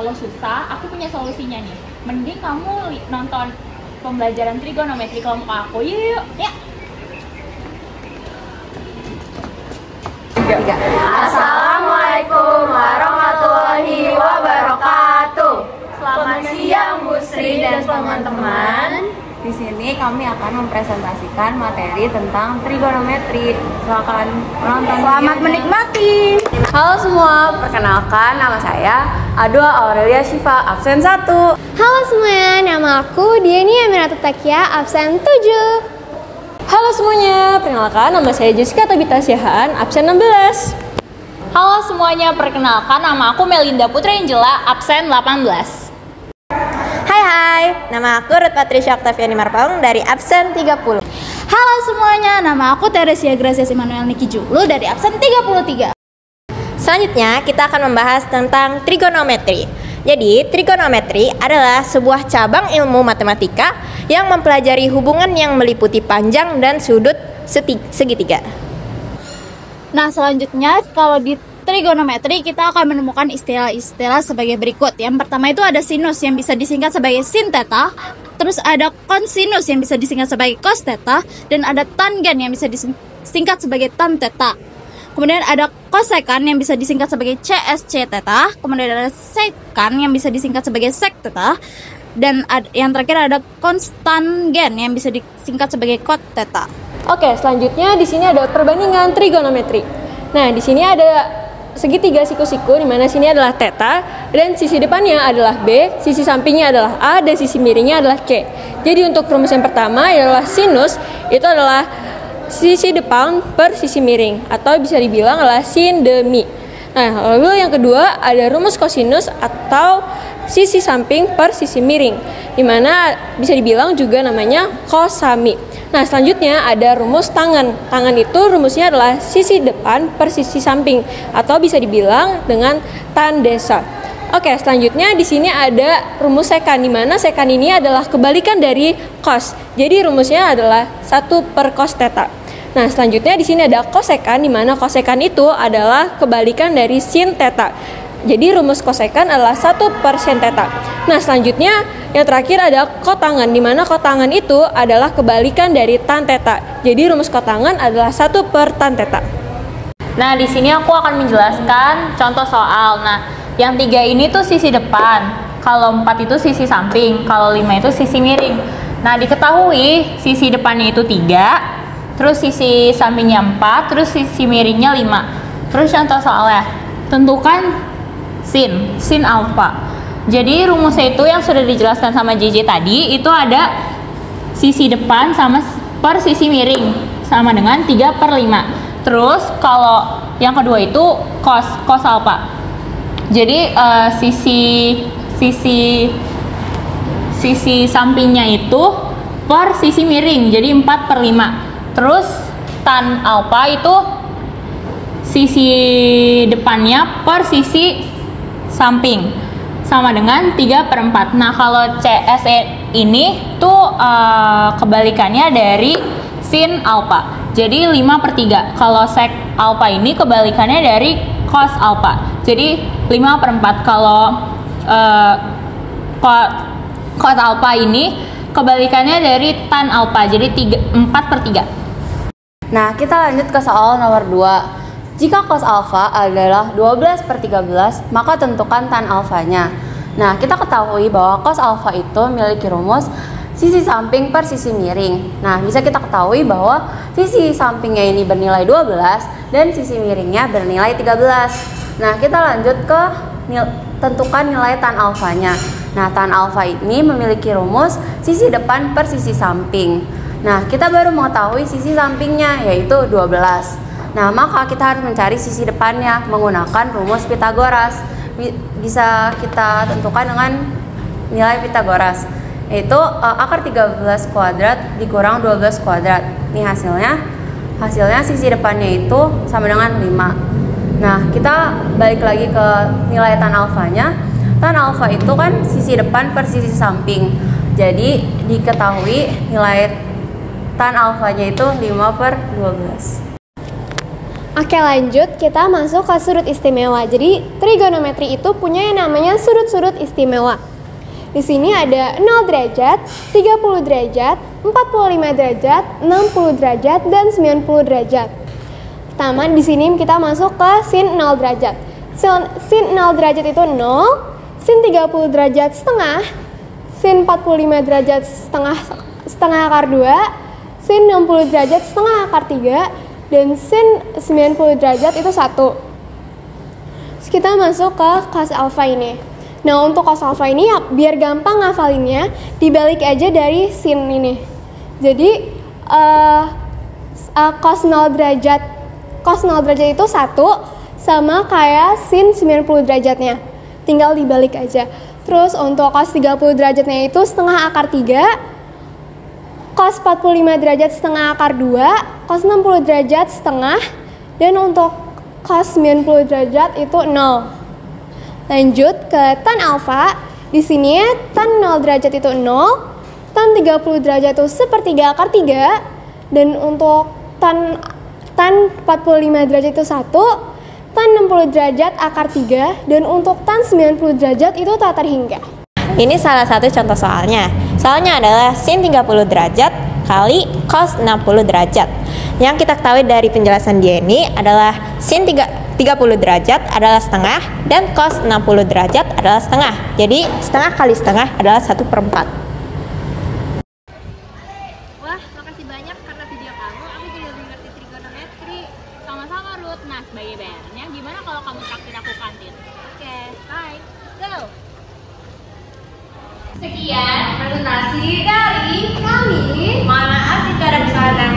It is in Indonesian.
kalau susah, aku punya solusinya nih. Mending kamu nonton pembelajaran trigonometri kelompok aku. Yuk, ya. Assalamualaikum warahmatullahi wabarakatuh. Selamat siang Bu Sri dan teman-teman. Di sini kami akan mempresentasikan materi tentang trigonometri. Silakan menonton. Selamat menikmati. Halo semua, perkenalkan nama saya Adwa Aurelia Syifa, absen 1. Halo semuanya, nama aku Diani Aminata Takia, absen 7. Halo semuanya, perkenalkan nama saya Jessica Tabita Siahaan, absen 16. Halo semuanya, perkenalkan nama aku Melinda Putri Angela, absen 18. Hai, nama aku Ruth Patricia Octaviani Marpaung dari absen 30. Halo semuanya, nama aku Teresia Gracias Immanuel Niki Julu dari absen 33. Selanjutnya kita akan membahas tentang trigonometri. Jadi, trigonometri adalah sebuah cabang ilmu matematika yang mempelajari hubungan yang meliputi panjang dan sudut segitiga. Nah, selanjutnya kalau di trigonometri kita akan menemukan istilah-istilah sebagai berikut. Yang pertama itu ada sinus yang bisa disingkat sebagai sin theta, terus ada kosinus yang bisa disingkat sebagai cos theta, dan ada tangen yang bisa disingkat sebagai tan theta. Kemudian ada kosekan yang bisa disingkat sebagai CSC theta, kemudian ada sekan yang bisa disingkat sebagai sec theta, dan yang terakhir ada konstangen yang bisa disingkat sebagai cot theta. Oke, selanjutnya di sini ada perbandingan trigonometri. Nah, di sini ada segitiga siku-siku, di mana sini adalah theta dan sisi depannya adalah B, sisi sampingnya adalah A, dan sisi miringnya adalah C. Jadi untuk rumus yang pertama adalah sinus, itu adalah sisi depan per sisi miring, atau bisa dibilang adalah sin demi. Nah, lalu yang kedua ada rumus kosinus atau sisi samping per sisi miring, dimana bisa dibilang juga namanya kosami. Nah, selanjutnya ada rumus tangen. Tangen itu rumusnya adalah sisi depan per sisi samping, atau bisa dibilang dengan tan desa. Oke, selanjutnya di sini ada rumus sekan, di mana sekan ini adalah kebalikan dari cos. Jadi rumusnya adalah 1 per cos theta. Nah, selanjutnya di sini ada kosekan, di mana kosekan itu adalah kebalikan dari sin theta. Jadi rumus kosekan adalah 1 per sin theta. Nah, selanjutnya yang terakhir ada kotangan, di mana kotangan itu adalah kebalikan dari tan theta. Jadi rumus kotangan adalah 1 per tan theta. Nah, di sini aku akan menjelaskan contoh soal. Nah, yang 3 ini tuh sisi depan, kalau 4 itu sisi samping, kalau 5 itu sisi miring. Nah, diketahui sisi depannya itu 3, terus sisi sampingnya 4, terus sisi miringnya 5. Terus contoh soalnya, tentukan sin alfa. Jadi rumusnya itu yang sudah dijelaskan sama JJ tadi, itu ada sisi depan sama per sisi miring sama dengan 3 per 5. Terus kalau yang kedua itu cos alfa. Jadi sisi sampingnya itu per sisi miring, jadi 4 per 5. Terus tan alfa itu sisi depannya per sisi samping sama dengan 3 per 4. Nah, kalau CSE ini tuh kebalikannya dari sin alfa, jadi 5 per 3. Kalau sec alfa ini kebalikannya dari cos alfa, jadi 5 per 4. Kalau cot alfa ini kebalikannya dari tan alfa, jadi 4 per 3. Nah, kita lanjut ke soal nomor 2. Jika cos alfa adalah 12 per 13, maka tentukan tan alfanya. Nah, kita ketahui bahwa cos alfa itu memiliki rumus sisi samping per sisi miring. Nah, bisa kita ketahui bahwa sisi sampingnya ini bernilai 12 dan sisi miringnya bernilai 13. Nah, kita lanjut ke tentukan nilai tan alfanya. Nah, tan alfa ini memiliki rumus sisi depan per sisi samping. Nah, kita baru mengetahui sisi sampingnya, yaitu 12. Nah, maka kita harus mencari sisi depannya menggunakan rumus Pitagoras. Bisa kita tentukan dengan nilai Pitagoras, yaitu akar 13 kuadrat dikurang 12 kuadrat. Ini hasilnya sisi depannya itu sama dengan 5. Nah, kita balik lagi ke nilai tan alfanya. Tan alfa itu kan sisi depan per sisi samping. Jadi diketahui nilai tan alfanya itu 5 per 12. Oke, lanjut kita masuk ke sudut istimewa. Jadi trigonometri itu punya yang namanya sudut-sudut istimewa. Di sini ada 0 derajat, 30 derajat, 45 derajat, 60 derajat, dan 90 derajat. Pertama, di sini kita masuk ke sin 0 derajat. Sin 0 derajat itu 0, sin 30 derajat setengah, sin 45 derajat setengah akar 2, sin 60 derajat setengah akar 3, dan sin 90 derajat itu 1. Terus kita masuk ke cos alfa ini. Nah, untuk cos alfa ini ya, biar gampang ngafalinnya, dibalik aja dari sin ini. Jadi cos 0 derajat itu 1 sama kayak sin 90 derajatnya. Tinggal dibalik aja. Terus untuk cos 30 derajatnya itu setengah akar 3, cos 45 derajat setengah akar 2, cos 60 derajat setengah, dan untuk cos 90 derajat itu 0. Lanjut ke tan alfa. Di sini tan 0 derajat itu 0, tan 30 derajat itu sepertiga akar 3, dan untuk tan 45 derajat itu 1, tan 60 derajat akar 3, dan untuk tan 90 derajat itu tak terhingga. Ini salah satu contoh soalnya. Soalnya adalah sin 30 derajat kali cos 60 derajat. Yang kita ketahui dari penjelasan dia ini adalah sin 30 derajat adalah setengah dan cos 60 derajat adalah setengah. Jadi setengah kali setengah adalah 1/4. Wah, makasih banyak karena video kamu, aku jadi lebih ngerti trigonometri. Sama-sama, Ruth. Nah, sebagai bayarannya, gimana kalau kamu traktir aku kantin? Oke, bye. Go! Sekian presentasi dari kami. Mohon maaf jika ada kesalahan